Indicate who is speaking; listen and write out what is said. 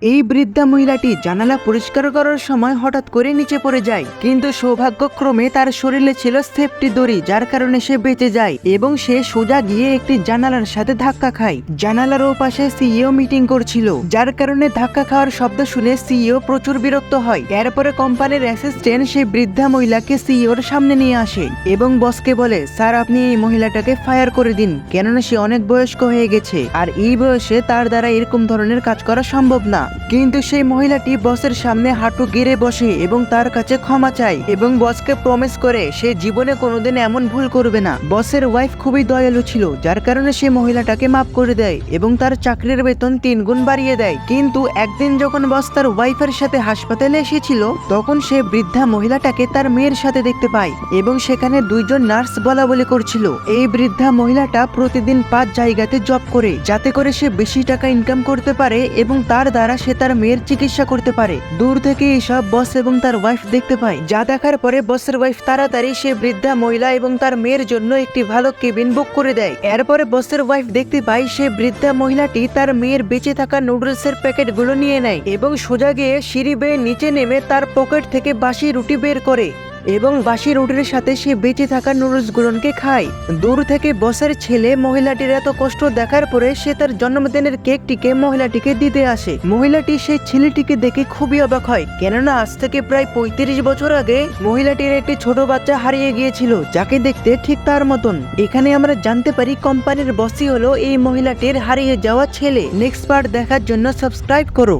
Speaker 1: এই বৃদ্ধা মহিলাটি জানালা পরিষ্কার করার সময় হঠাৎ করে নিচে পড়ে যায়, কিন্তু সৌভাগ্যক্রমে তার শরীরে ছিল সেফটি দড়ি, যার কারণে সে বেঁচে যায় এবং সে সোজা গিয়ে একটি জানালার সাথে ধাক্কা খায়। জানালার ওপাশে সিইও মিটিং করছিল, যার কারণে ধাক্কা খাওয়ার শব্দ শুনে সিইও প্রচুর বিরক্ত হয়। এরপরে কোম্পানির অ্যাসিস্ট্যান্ট সেই বৃদ্ধা মহিলাকে সিইওর সামনে নিয়ে আসে এবং বসকে বলে, স্যার আপনি এই মহিলাটাকে ফায়ার করে দিন, কেননা সে অনেক বয়স্ক হয়ে গেছে আর এই বয়সে তার দ্বারা এরকম ধরনের কাজ করা সম্ভব না। কিন্তু সেই মহিলাটি বসের সামনে হাঁটু গেড়ে বসে এবং তার কাছে ক্ষমা চায় এবং বসকে প্রমিস করে সে জীবনে কোনোদিন এমন ভুল করবে না। বসের ওয়াইফ খুবই দয়ালু ছিল, যার কারণে সে মহিলাটাকে মাফ করে দেয় এবং তার চাকরির বেতন 3 গুণ বাড়িয়ে দেয়। কিন্তু একদিন যখন বস তার ওয়াইফের সাথে হাসপাতালে এসেছিল, তখন সে বৃদ্ধা মহিলাটাকে তার মেয়ের সাথে দেখতে পায় এবং সেখানে 2 জন নার্স বলা বলি করছিল। এই বৃদ্ধা মহিলাটা প্রতিদিন 5 জায়গাতে জব করে, যাতে করে সে বেশি টাকা ইনকাম করতে পারে এবং তার দ্বারা সে তার মেয়ের চিকিৎসা করতে পারে। দূর থেকে এসব বস এবং তার ওয়াইফ দেখতে পায়, যা দেখার পরে বসের ওয়াইফ তাড়াতাড়ি সে বৃদ্ধা মহিলা এবং তার মেয়ের জন্য একটি ভালো কেবিন বুক করে দেয়। এরপরে বসের ওয়াইফ দেখতে পায় সে বৃদ্ধা মহিলাটি তার মেয়ের বেঁচে থাকা নুডলসের প্যাকেটগুলো নিয়ে নেয় এবং সোজা গিয়ে সিঁড়ি বেয়ে নিচে নেমে তার পকেট থেকে বাসি রুটি বের করে এবং বাসি রুটির সাথে সে বেঁচে থাকা নুডলসগুলোকে খায়। দূর থেকে বসের ছেলে মহিলাটির এত কষ্ট দেখার পরে সে তার জন্মদিনের কেকটিকে মহিলাটিকে দিতে আসে। মহিলাটি সেই ছেলেটিকে দেখে খুবই অবাক হয়, কেননা আজ থেকে প্রায় 35 বছর আগে মহিলাটির একটি ছোট বাচ্চা হারিয়ে গিয়েছিল, যাকে দেখতে ঠিক তার মতন। এখানে আমরা জানতে পারি কোম্পানির বসই হলো এই মহিলাটির হারিয়ে যাওয়া ছেলে। নেক্সট পার্ট দেখার জন্য সাবস্ক্রাইব করো।